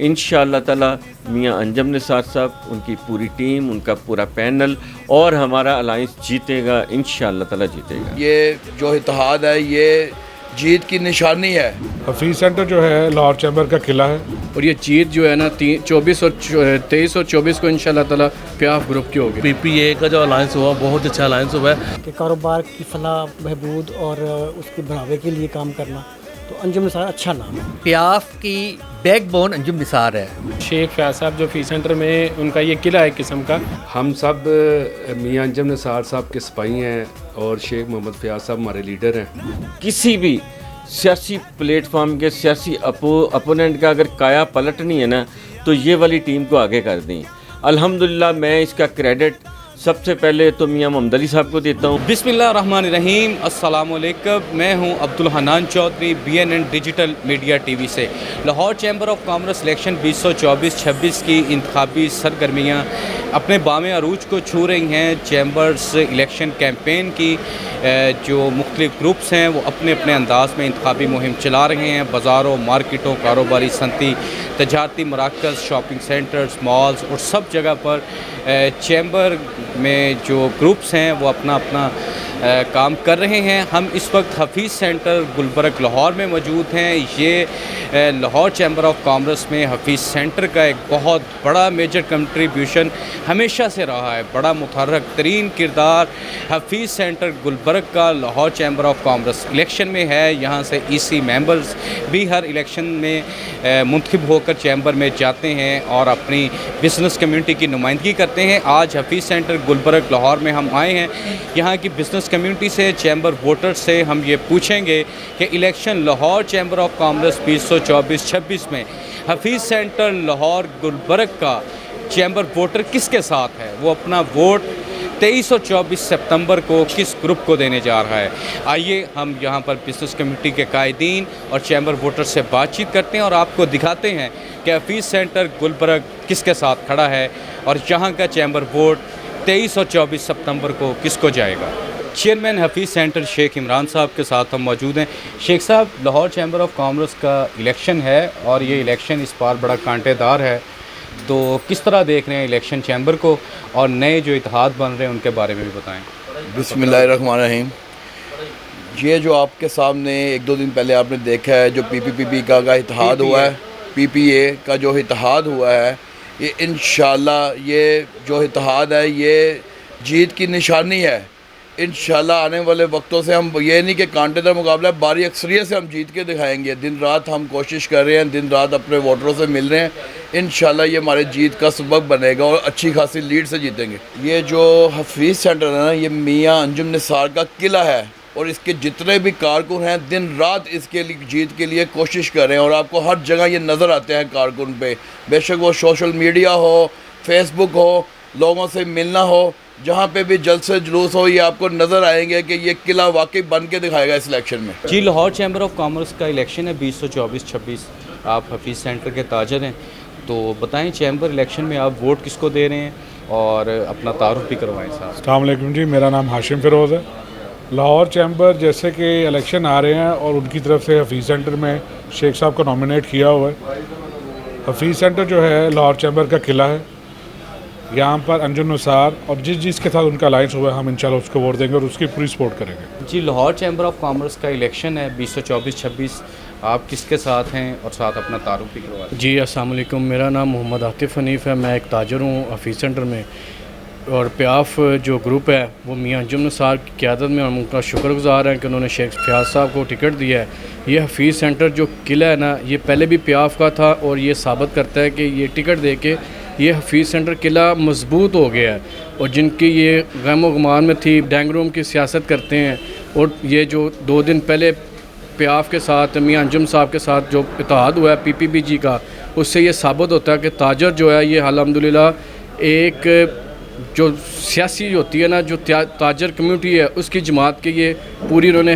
इंशाअल्लाह ताला मियां अंजुम निसार साहब, उनकी पूरी टीम, उनका पूरा पैनल और हमारा अलायंस जीतेगा, इंशाअल्लाह ताला जीतेगा। ये जो इत्तेहाद है ये जीत की निशानी है। हफीज़ सेंटर जो है लाहौर चैम्बर का किला है और ये जीत जो है ना 23 और 24 को इंशाल्लाह ताला प्याफ ग्रुप की होगी। PPA का जो अलायंस हुआ बहुत अच्छा अलायंस हुआ है कि कारोबार की फलाह बहबूद और उसके बढ़ावे के लिए काम करना, तो अंजुम निसार अच्छा नाम है। प्याफ की बैकबोन अंजुम निसार है। शेख फयाज साहब जो फी सेंटर में उनका ये किला है किस्म का। हम सब मियां अंजुम निसार साहब के सिपाही हैं और शेख मोहम्मद फयाज साहब हमारे लीडर हैं। किसी भी सियासी प्लेटफॉर्म के सियासी अपोनेंट का अगर काया पलटनी है ना, तो ये वाली टीम को आगे कर दें। अल्हम्दुलिल्लाह मैं इसका क्रेडिट सबसे पहले तो मियां मोहम्मद अली साहब को देता हूँ। बिस्मिल्लाहिर्रहमानिर्रहीम, अस्सलाम वालेकुम। मैं हूँ Abdul Hannan Chaudhry, BNN digital media TV से। Lahore chamber of commerce election 2024-26 की इंतखाबी सरगर्मियाँ अपने बामे अरूज को छू रही हैं। चैम्बर्स इलेक्शन कैंपेन की जो मुख्तलिफ ग्रुप्स हैं वो अपने अपने अंदाज में इंतखाबी मुहिम चला रहे हैं। बाज़ारों, मार्केटों, कारोबारी सनती, तजारती मराकज़, शॉपिंग सेंटर्स, मॉल्स और सब जगह पर चैम्बर में जो ग्रुप्स हैं वो अपना अपना काम कर रहे हैं। हम इस वक्त हफीज़ सेंटर गुलबर्ग लाहौर में मौजूद हैं। ये लाहौर चैम्बर ऑफ कॉमर्स में हफीज़ सेंटर का एक बहुत बड़ा मेजर कंट्रीब्यूशन हमेशा से रहा है। बड़ा मुतहर्रिक तरीन किरदार हफीज़ सेंटर गुलबर्ग का Lahore chamber of commerce election में है। यहाँ से EC मेंबर्स भी हर इलेक्शन में मुंतखब होकर चैम्बर में जाते हैं और अपनी बिज़नेस कम्युनिटी की नुमाइंदगी करते हैं। आज हफीज़ सेंटर गुलबर्ग लाहौर में हम आए हैं। यहाँ की बिज़नेस कम्युनिटी से, चैम्बर वोटर्स से हम ये पूछेंगे कि election Lahore chamber of commerce 2024-26 में हफीज़ सेंटर लाहौर गुलबर्ग का चैम्बर वोटर किसके साथ है, वो अपना वोट 23 और 24 सितंबर को किस ग्रुप को देने जा रहा है। आइए हम यहाँ पर बिज़नेस कम्युनिटी के कायदीन और चैम्बर वोटर से बातचीत करते हैं और आपको दिखाते हैं कि हफीज़ सेंटर गुलबर्ग किसके साथ खड़ा है और यहाँ का चैम्बर वोट 23 और 24 सितंबर को किसको जाएगा। चेयरमैन हफीज़ सेंटर शेख इमरान साहब के साथ हम मौजूद हैं। शेख साहब, लाहौर चैम्बर ऑफ कॉमर्स का इलेक्शन है और ये इलेक्शन इस बार बड़ा कांटेदार है, तो किस तरह देख रहे हैं इलेक्शन चैम्बर को और नए जो इत्तेहाद बन रहे हैं उनके बारे में भी बताएं। बिस्मिल्लाहिर्रहमानिर्रहीम। ये जो आपके सामने 1-2 दिन पहले आपने देखा है जो PPP का इत्तेहाद हुआ है, PPA का जो इत्तेहाद हुआ है, ये इंशाल्लाह ये जो इत्तेहाद है ये जीत की निशानी है। इंशाल्लाह आने वाले वक्तों से हम ये नहीं कि कांटेदार मुकाबला, बारी अक्सरियत से हम जीत के दिखाएंगे। दिन रात हम कोशिश कर रहे हैं, दिन रात अपने वोटरों से मिल रहे हैं। इंशाल्लाह ये हमारे जीत का सबब बनेगा और अच्छी खासी लीड से जीतेंगे। ये जो हफीज़ सेंटर है ना, ये मियां अंजुम निसार का किला है और इसके जितने भी कारकुन हैं दिन रात इसके लिए जीत के लिए कोशिश कर रहे हैं और आपको हर जगह ये नज़र आते हैं कारकुन पे, बेशक वो सोशल मीडिया हो, फेसबुक हो, लोगों से मिलना हो, जहाँ पे भी जलसे जुलूस हो, ये आपको नज़र आएंगे कि ये किला वाकई बन के दिखाएगा इस इलेक्शन में। जी, लाहौर चैम्बर ऑफ कॉमर्स का इलेक्शन है 2024-26। आप हफीज़ सेंटर के ताजर हैं, तो बताएं चैम्बर इलेक्शन में आप वोट किसको दे रहे हैं और अपना तारुफ भी करवाएं साहब। अस्सलाम वालेकुम जी, मेरा नाम हाशिम फ़िरोज़ है। लाहौर चैम्बर जैसे कि इलेक्शन आ रहे हैं और उनकी तरफ से हफीज़ सेंटर में शेख साहब को नॉमिनेट किया हुआ है। हफीज़ सेंटर जो है लाहौर चैम्बर का किला है। यहाँ पर अंजुम निसार और जिसके साथ उनका अलायंस हुआ है, हम इंशाल्लाह उसको वोट देंगे और उसकी पूरी सपोर्ट करेंगे। जी, लाहौर चैम्बर ऑफ कॉमर्स का इलेक्शन है 2024-26, आप किसके साथ हैं और साथ अपना तारुफ भी करवा दें। जी, अस्सलाम वालेकुम, मेरा नाम मोहम्मद आतिफ़ हनीफ़ है। मैं एक ताजर हूँ हफीज़ सेंटर में और प्याफ जो ग्रुप है वो मियां अंजुम निसार की क़यादत में हम उनका शुक्रगुज़ार हैं कि उन्होंने शेख फयाज साहब को टिकट दिया है। ये हफीज़ सेंटर जो किला है ना, ये पहले भी प्याफ का था और ये साबित करता है कि ये टिकट दे के ये हफीज़ सेंटर किला मजबूत हो गया है। और जिनकी ये गम गुमान में थी, डेंग रूम की सियासत करते हैं, और ये जो 2 दिन पहले प्याफ के साथ मियां अंजुम साहब के साथ जो इत्तेहाद हुआ है PPPG का, उससे ये साबित होता है कि ताजर जो है ये अल्हम्दुलिल्लाह एक जो सियासी होती है ना, जो ताजर कम्युनिटी है उसकी जमात के ये पूरी उन्होंने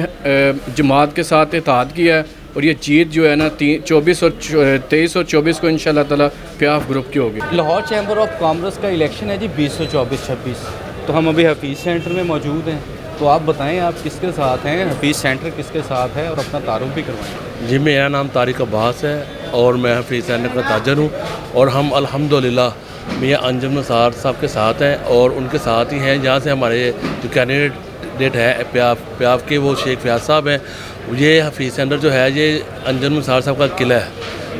जमात के साथ इत्तेहाद किया है और ये जीत जो है ना 23 और 24 को इंशाल्लाह ताला प्याफ ग्रुप की होगी। लाहौर चैम्बर ऑफ कॉमर्स का इलेक्शन है जी 2024-26, तो हम अभी हफीज़ सेंटर में मौजूद हैं, तो आप बताएं आप किसके साथ हैं, हफीज़ सेंटर किसके साथ है और अपना तारुफ भी करवाएं। जी, मेरा नाम तारिक अब्बास है और मैं हफीज़ सेंटर का ताजर हूँ और हम अल्हम्दुलिल्लाह मियां अंजुम निसार साहब के साथ हैं और उनके साथ ही हैं जहाँ से हमारे जो कैंडिडेट है प्याफ के वो शेख फयाज साहब हैं। ये हफीज़ सेंटर जो है ये अंजुम निसार साहब का किला है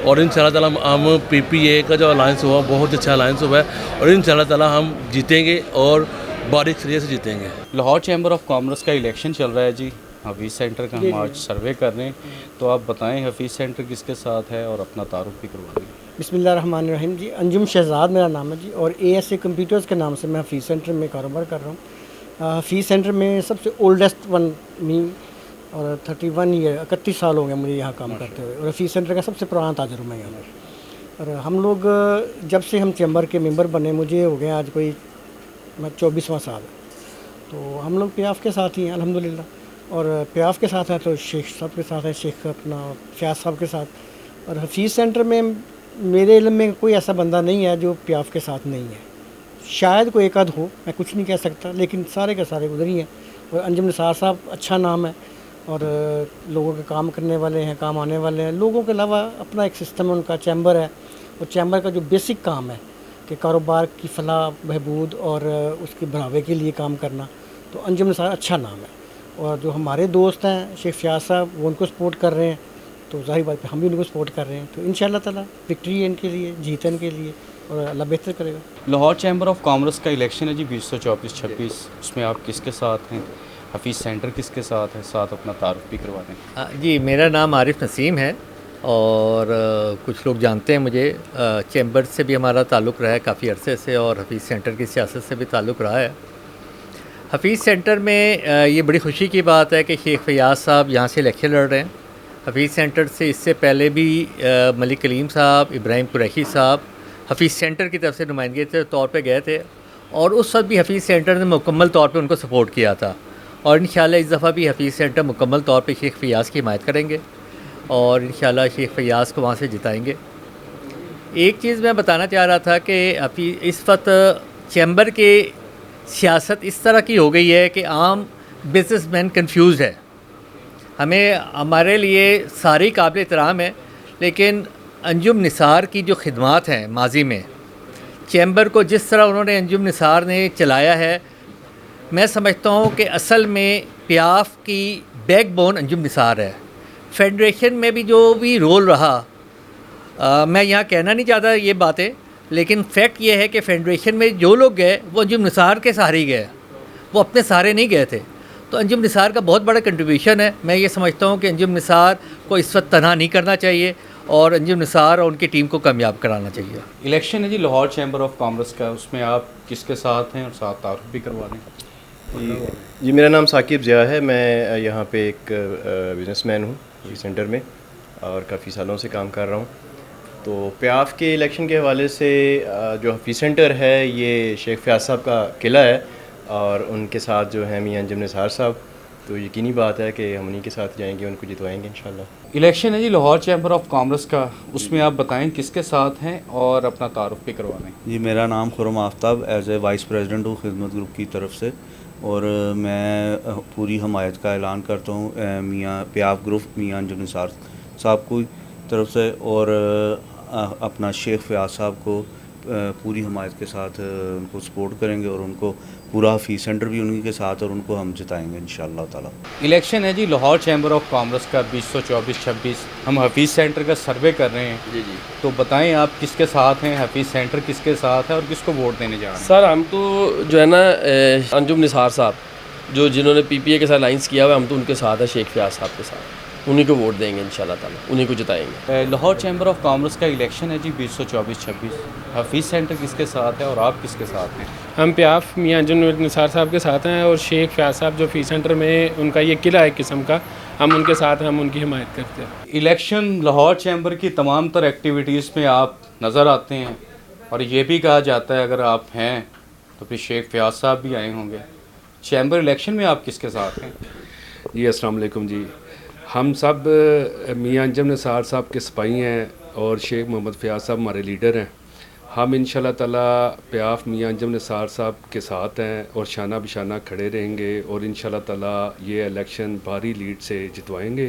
और इंशाअल्लाह ताला हम PPA का जो अलायंस हुआ बहुत अच्छा अलायंस हुआ है और इंशाअल्लाह ताला हम जीतेंगे और बारीक सरिये से जीतेंगे। लाहौर चैम्बर ऑफ कॉमर्स का इलेक्शन चल रहा है जी, हफीज़ सेंटर का हम आज सर्वे कर रहे हैं, तो आप बताएं हफीज़ सेंटर किसके साथ है और अपना तारुफ भी करवा दें। बिस्मिल्लाहिर्रहमानिर्रहीम जी, अंजुम शहजाद मेरा नाम है जी और ASA कंप्यूटर्स के नाम से मैं हफीज़ सेंटर में कारोबार कर रहा हूँ। हफीज़ सेंटर में सबसे ओल्डेस्ट वन मी और 31 ईयर 31 साल हो गए मुझे यहाँ काम करते हुए और हफीज़ सेंटर का सबसे पुराना ताजर हूँ मैं यहाँ पर। और हम लोग जब से हम चैम्बर के मेंबर बने, मुझे हो गया आज कोई 24वां साल, तो हम लोग प्याफ के साथ ही हैं अल्हम्दुलिल्लाह। और प्याफ के साथ है तो शेख साहब के साथ है, शेख अपना फयाज साहब के साथ। और हफीज़ सेंटर में मेरे इल्म में कोई ऐसा बंदा नहीं है जो प्याफ के साथ नहीं है, शायद कोई एक आध हो, मैं कुछ नहीं कह सकता, लेकिन सारे के सारे उधर ही हैं। और अंजुम निसार साहब अच्छा नाम है और लोगों के काम करने वाले हैं, काम आने वाले हैं। लोगों के अलावा अपना एक सिस्टम है, उनका चैम्बर है और चैम्बर का जो बेसिक काम है कि कारोबार की फलाह बहबूद और उसके बढ़ावे के लिए काम करना, तो अंजुम निसार अच्छा नाम है। और जो हमारे दोस्त हैं शेख फयाज साहब, वो उनको सपोर्ट कर रहे हैं, तो जाहिर बात है हम भी उनको सपोर्ट कर रहे हैं। तो इंशाअल्लाह ताला विक्ट्री है इनके लिए, जीत है इनके लिए और अल्लाह बेहतर करेगा। लाहौर चैम्बर ऑफ कॉमर्स का इलेक्शन है जी 2024-26, उसमें आप किसके साथ हैं, हफीज़ सेंटर किसके साथ है, साथ अपना तारुफ भी करवा दें। जी, मेरा नाम आरिफ नसीम है और कुछ लोग जानते हैं मुझे। चैम्बर से भी हमारा ताल्लुक़ रहा है काफ़ी अरसे से और हफीज़ सेंटर की सियासत से भी ताल्लुक़ रहा है। हफीज़ सेंटर में ये बड़ी खुशी की बात है कि शेख फयाज साहब यहाँ से इलेक्शन लड़ रहे हैं। हफीज़ सेंटर से इससे पहले भी मलिक कलीम साहब, इब्राहिम कुरैशी साहब हफीज़ सेंटर की तरफ से नुमाइंदगी के तौर पे गए थे और उस वक्त भी हफीज़ सेंटर ने मुकम्मल तौर पे उनको सपोर्ट किया था। और इंशाअल्लाह इस दफ़ा भी हफीज़ सेंटर मुकम्मल तौर पे शेख फयाज की हिमायत करेंगे और इंशाअल्लाह शेख फयाज को वहाँ से जिताएंगे। एक चीज़ मैं बताना चाह रहा था कि इस वक्त चैम्बर के सियासत इस तरह की हो गई है कि आम बिजनेसमैन कंफ्यूज है। हमारे लिए सारी काबिल एहतराम है, लेकिन अंजुम निसार की जो खिदमात हैं माजी में, चैम्बर को जिस तरह उन्होंने अंजुम निसार ने चलाया है, मैं समझता हूँ कि असल में प्याफ की बैकबोन अंजुम निसार है। फेडरेशन में भी जो भी रोल रहा, मैं यहाँ कहना नहीं चाहता ये बातें, लेकिन फैक्ट ये है कि फेडरेशन में जो लोग गए वो अंजुम निसार के सहारे ही गए, वो अपने सहारे नहीं गए थे। तो अंजुम निसार का बहुत बड़ा कंट्रीब्यूशन है। मैं ये समझता हूँ कि अंजुम निसार को इस वक्त तनहा नहीं करना चाहिए और अंजुम निसार और उनकी टीम को कामयाब कराना चाहिए। इलेक्शन है जी लाहौर चैम्बर ऑफ कॉमर्स का, उसमें आप किसके साथ हैं और साथ तारुफ भी करवा दें। जी, मेरा नाम साकिब ज़िया है। मैं यहाँ पे एक बिजनेसमैन हूँ हफीज़ सेंटर में और काफ़ी सालों से काम कर रहा हूँ। तो प्याफ के इलेक्शन के हवाले से जो हफीज़ सेंटर है ये शेख फयाज साहब का किला है और उनके साथ जो है मियां अंजुम निसार साहब, तो यकीनी बात है कि हम उन्हीं के साथ जाएंगे, उनको जितवाएंगे इंशाल्लाह। इलेक्शन है जी लाहौर चैम्बर ऑफ कॉमर्स का, उसमें आप बताएं किसके साथ हैं और अपना तारुफ भी करवा दें। जी, मेरा नाम Khurram Aftab as a vice president हूँ खिदमत ग्रुप की तरफ से और मैं पूरी हमायत का ऐलान करता हूँ मियां प्याफ ग्रुप मियां अंजुम निसार साहब की तरफ से और अपना शेख फयाज साहब को पूरी हमायत के साथ उनको सपोर्ट करेंगे और उनको पूरा हफीज़ सेंटर भी उन्हीं के साथ और उनको हम जिताएंगे इंशाअल्लाह ताला। इलेक्शन है जी लाहौर चैम्बर ऑफ कॉमर्स का 2024-26, हम हफीज़ सेंटर का सर्वे कर रहे हैं। जी जी, तो बताएं आप किसके साथ हैं, हफीज़ सेंटर किसके साथ है और किसको वोट देने जा रहे हैं। सर हम तो जो है ना अंजुम निसार साहब जो जिन्होंने PPA के साथ अलाइंस किया हुआ है, हम तो उनके साथ है, शेख फयाज साहब के साथ, उन्हीं को वोट देंगे इंशाल्लाह ताला, उन्हीं को जिताएंगे। लाहौर चैम्बर ऑफ कॉमर्स का इलेक्शन है जी 2024-26, हफीज़ सेंटर किसके साथ है और आप किसके साथ हैं। हम प्याफ मियां अंजुम निसार साहब के साथ हैं और शेख फयाज साहब जो हफीज़ सेंटर में उनका ये किला है किस्म का, हम उनके साथ हैं, हम उनकी हिमायत करते हैं। इलेक्शन लाहौर चैम्बर की तमाम तर एक्टिविटीज़ में आप नज़र आते हैं और ये भी कहा जाता है अगर आप हैं तो फिर शेख फयाज साहब भी आए होंगे। चैम्बर इलेक्शन में आप किसके साथ हैं। जी अस्सलाम वालेकुम जी, हम सब मियां अंजुम निसार साहब के सिपाही हैं और शेख मोहम्मद फयाज साहब हमारे लीडर हैं। हम इंशाल्लाह ताला प्याफ मियां अंजुम निसार साहब के साथ हैं और शाना बिशाना खड़े रहेंगे और इंशाल्लाह ताला ये इलेक्शन भारी लीड से जितवाएंगे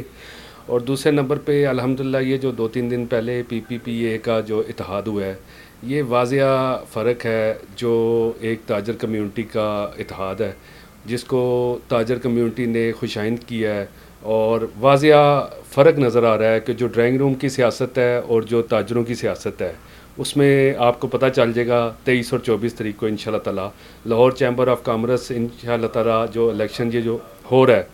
और दूसरे नंबर पे अल्हम्दुलिल्लाह ये जो 2-3 दिन पहले PPPA का जो इत्तेहाद हुआ है, ये वाज़िया फ़र्क है जो एक ताजर कम्युनिटी का इत्तेहाद है, जिसको ताजर कम्युनिटी ने खुशाइंद किया है। और वाज़िया फ़र्क नज़र आ रहा है कि जो ड्राइंग रूम की सियासत है और जो ताजरों की सियासत है, उसमें आपको पता चल जाएगा 23 और 24 तारीख को इंशाल्लाह ताला लाहौर चैम्बर ऑफ कॉमर्स इंशाल्लाह ताला जो इलेक्शन ये जो हो रहा है,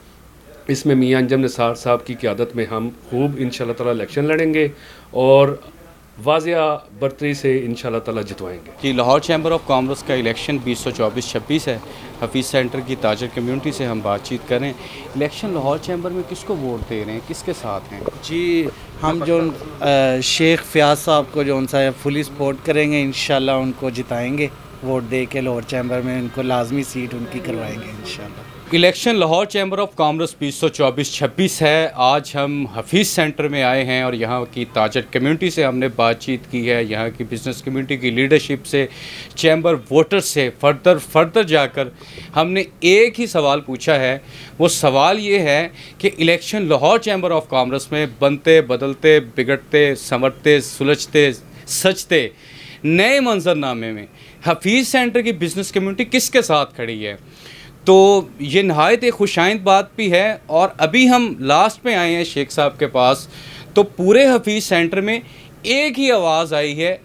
इसमें मियां अंजम निसार साहब की क़यादत में हम खूब इंशाल्लाह ताला इलेक्शन लड़ेंगे और वाज़िया बर्तरी से इंशाल्लाह ताला जितवाएंगे। कि लाहौर चैम्बर ऑफ कॉमर्स का इलेक्शन 2024-26 है। हफीज़ सेंटर की ताजर कम्युनिटी से हम बातचीत करें। इलेक्शन लाहौर चैम्बर में किसको वोट दे रहे हैं, किसके साथ हैं? जी, हम जो शेख फयाज साहब को जो उनसा फुली सपोर्ट करेंगे, इंशाल्लाह उनको जिताएंगे, वोट दे के लाहौर चैम्बर में उनको लाजमी सीट उनकी करवाएंगे इंशाल्लाह। Election Lahore chamber of commerce 2024-26 है। आज हम हफीज़ सेंटर में आए हैं और यहाँ की ताजर कम्युनिटी से हमने बातचीत की है। यहाँ की बिज़नेस कम्युनिटी की लीडरशिप से, चैम्बर वोटर से फर्दर जाकर हमने एक ही सवाल पूछा है। वो सवाल ये है कि election Lahore chamber of commerce में बनते, बदलते, बिगड़ते, संवरते, सुलझते, सजते नए मंजरनामे में हफीज़ सेंटर की बिज़नेस कम्युनिटी किसके साथ खड़ी है, तो ये नहायत एक खुशाइंद बात भी है। और अभी हम लास्ट में आए हैं शेख साहब के पास, तो पूरे हफीज़ सेंटर में एक ही आवाज़ आई है,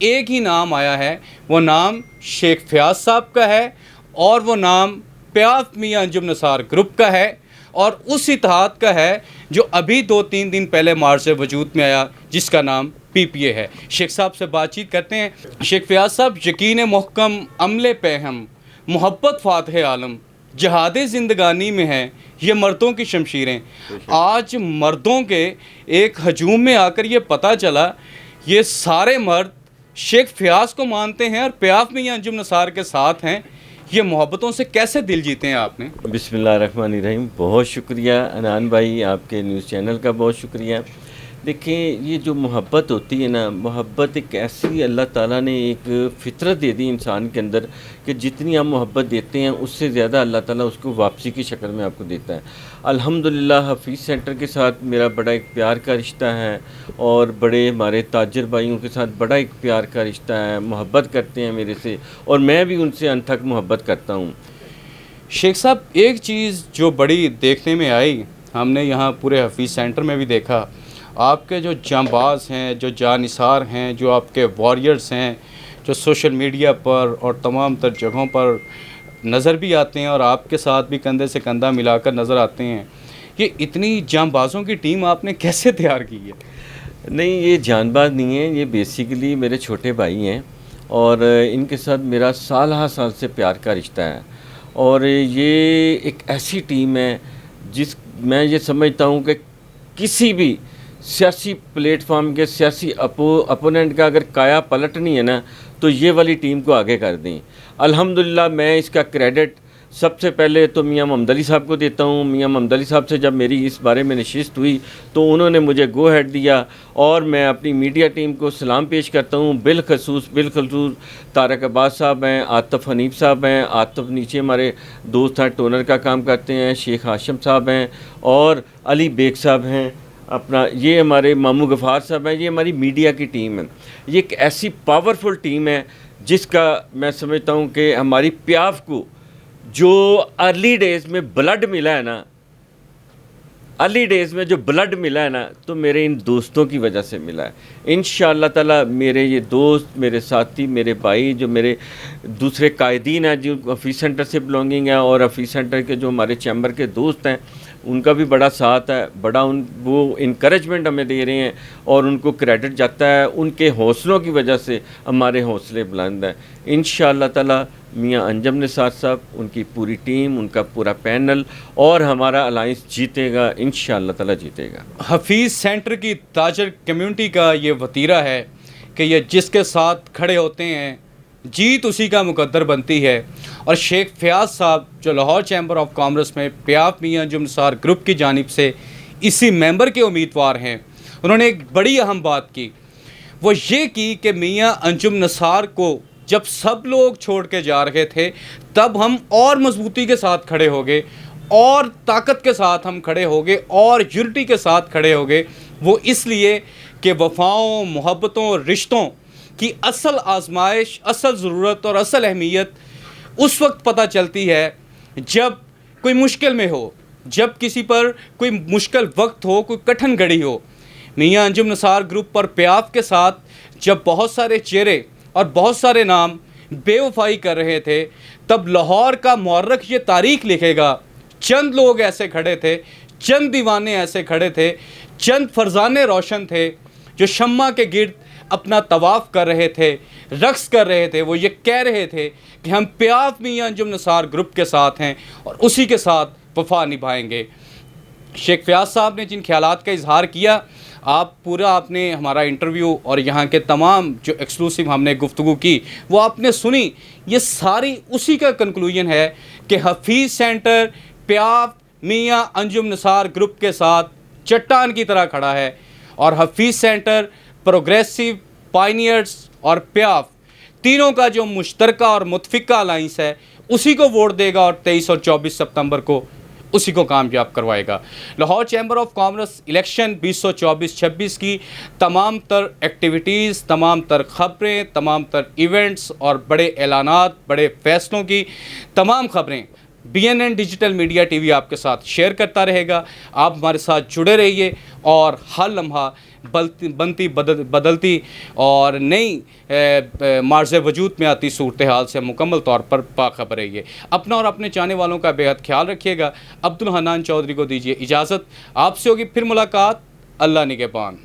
एक ही नाम आया है, वो नाम शेख फयाज साहब का है और वो नाम प्याफ मियां अंजुम निसार ग्रुप का है और उस इत्तेहाद का है जो अभी 2-3 दिन पहले मार्च से वजूद में आया, जिसका नाम PPA है। शेख साहब से बातचीत करते हैं। शेख फयाज साहब, यकीन महकम, अमले पे हम, मोहब्बत फ़ातह आलम, जहादे ज़िंदगानी में है ये मर्दों की शमशीरें। आज मर्दों के एक हजूम में आकर ये पता चला ये सारे मर्द शेख फयाज को मानते हैं और प्याफ मियां अंजुम निसार के साथ हैं। ये मोहब्बतों से कैसे दिल जीते हैं आपने? बिस्मिल्लाहिर्रहमानिर्रहीम। बहुत शुक्रिया अनान भाई, आपके न्यूज़ चैनल का बहुत शुक्रिया। देखिए, ये जो मोहब्बत होती है ना, मोहब्बत एक ऐसी अल्लाह ताला ने एक फ़ितरत दे दी इंसान के अंदर कि जितनी आप मोहब्बत देते हैं उससे ज़्यादा अल्लाह ताला उसको वापसी की शक्ल में आपको देता है। अल्हम्दुलिल्लाह हफीज़ सेंटर के साथ मेरा बड़ा एक प्यार का रिश्ता है और बड़े हमारे ताजर भाइयों के साथ बड़ा एक प्यार का रिश्ता है, मोहब्बत करते हैं मेरे से और मैं भी उनसे अनथक मोहब्बत करता हूँ। शेख साहब, एक चीज़ जो बड़ी देखने में आई, हमने यहाँ पूरे हफीज़ सेंटर में भी देखा, आपके जो जांबाज हैं, जो जानिसार हैं, जो आपके वॉरियर्स हैं, जो सोशल मीडिया पर और तमाम तर जगहों पर नज़र भी आते हैं और आपके साथ भी कंधे से कंधा मिलाकर नज़र आते हैं, ये इतनी जांबाज़ों की टीम आपने कैसे तैयार की है? नहीं, ये जानबाज नहीं है, ये बेसिकली मेरे छोटे भाई हैं और इनके साथ मेरा साल से प्यार का रिश्ता है। और ये एक ऐसी टीम है जिस मैं ये समझता हूँ कि किसी भी सियासी प्लेटफॉर्म के सियासी अपोनेंट का अगर काया पलटनी है ना, तो ये वाली टीम को आगे कर दें। अल्हम्दुलिल्लाह मैं इसका क्रेडिट सबसे पहले तो मियां मोहम्मद अली साहब को देता हूं। मियां मोहम्मद अली साहब से जब मेरी इस बारे में नशिस्त हुई तो उन्होंने मुझे गो हेड दिया और मैं अपनी मीडिया टीम को सलाम पेश करता हूं। बिलखसूस तारक अब्बास साहब हैं, आतिफ हनीफ साहब हैं, आतिफ नीचे हमारे दोस्त हैं, टोनर का काम करते हैं, शेख हाशिम साहब हैं और अली बेग साहब हैं, अपना ये हमारे मामू गफ़ार साहब हैं। ये हमारी मीडिया की टीम है। ये एक ऐसी पावरफुल टीम है जिसका मैं समझता हूँ कि हमारी प्याफ को जो अर्ली डेज़ में ब्लड मिला है ना, अर्ली डेज़ में जो ब्लड मिला है ना, तो मेरे इन दोस्तों की वजह से मिला है। इंशाअल्लाह ताला मेरे ये दोस्त, मेरे साथी, मेरे भाई, जो मेरे दूसरे कायदीन हैं जो हफीज़ सेंटर से बिलोंगिंग है और हफीज़ सेंटर के जो हमारे चैम्बर के दोस्त हैं, उनका भी बड़ा साथ है, बड़ा वो इनकरेजमेंट हमें दे रहे हैं और उनको क्रेडिट जाता है। उनके हौसलों की वजह से हमारे हौसले बुलंद हैं। इंशाअल्लाह ताला मियां अंजम निसार साहब, उनकी पूरी टीम, उनका पूरा पैनल और हमारा अलायंस जीतेगा, इंशाअल्लाह ताला जीतेगा। हफीज़ सेंटर की ताजर कम्युनिटी का ये वतीरा है कि ये जिसके साथ खड़े होते हैं जीत उसी का मुकद्दर बनती है। और शेख फयाज साहब जो लाहौर चैम्बर ऑफ कॉमर्स में प्याफ मियां अंजुम निसार ग्रुप की जानिब से इसी मेंबर के उम्मीदवार हैं, उन्होंने एक बड़ी अहम बात की, वो ये की कि मियां अंजुम निसार को जब सब लोग छोड़ के जा रहे थे तब हम और मजबूती के साथ खड़े हो गए और ताकत के साथ हम खड़े होंगे और यूनिटी के साथ खड़े होंगे, वो इसलिए कि वफ़ाओं, मोहब्बतों, रिश्तों की असल आजमाइश, असल ज़रूरत और असल अहमियत उस वक्त पता चलती है जब कोई मुश्किल में हो, जब किसी पर कोई मुश्किल वक्त हो, कोई कठिन घड़ी हो। मियां अंजुम निसार ग्रुप पर प्याफ के साथ जब बहुत सारे चेहरे और बहुत सारे नाम बेवफाई कर रहे थे, तब लाहौर का मौरख ये तारीख लिखेगा, चंद लोग ऐसे खड़े थे, चंद दीवाने ऐसे खड़े थे, चंद फरजाने रोशन थे जो शम्मा के गिर्द अपना तवाफ़ कर रहे थे, रक्स कर रहे थे। वो ये कह रहे थे कि हम प्याफ मियां अंजुम निसार ग्रुप के साथ हैं और उसी के साथ वफा निभाएंगे। शेख फयाज साहब ने जिन ख्यालात का इजहार किया, आप पूरा आपने हमारा इंटरव्यू और यहाँ के तमाम जो एक्सक्लूसिव हमने गुफ्तगू की वो आपने सुनी। ये सारी उसी का कंक्लूजन है कि हफीज़ सेंटर प्याफ मियां अंजुम निसार ग्रुप के साथ चट्टान की तरह खड़ा है और हफीज़ सेंटर, प्रोग्रेसिव, पायनियर्स और प्याफ तीनों का जो मुश्तरका और मुतफ़िका अलाइंस है उसी को वोट देगा और 23 और 24 सितंबर को उसी को कामयाब करवाएगा। Lahore chamber of commerce election 2024-26 की तमाम तर एक्टिविटीज़, तमाम तर ख़बरें, तमाम तर इवेंट्स और बड़े ऐलानात, बड़े फ़ैसलों की तमाम ख़बरें BNN डिजिटल मीडिया TV आपके साथ शेयर करता रहेगा। आप हमारे साथ जुड़े रहिए और हर लम्हा बनती बदलती और नई मार्ज़ वजूद में आती सूरत हाल से मुकम्मल तौर पर बाखबर रहिए। अपना और अपने चाहने वालों का बेहद ख्याल रखिएगा। अब्दुल हन्नान चौधरी को दीजिए इजाज़त। आपसे होगी फिर मुलाकात। अल्लाह निगहबान।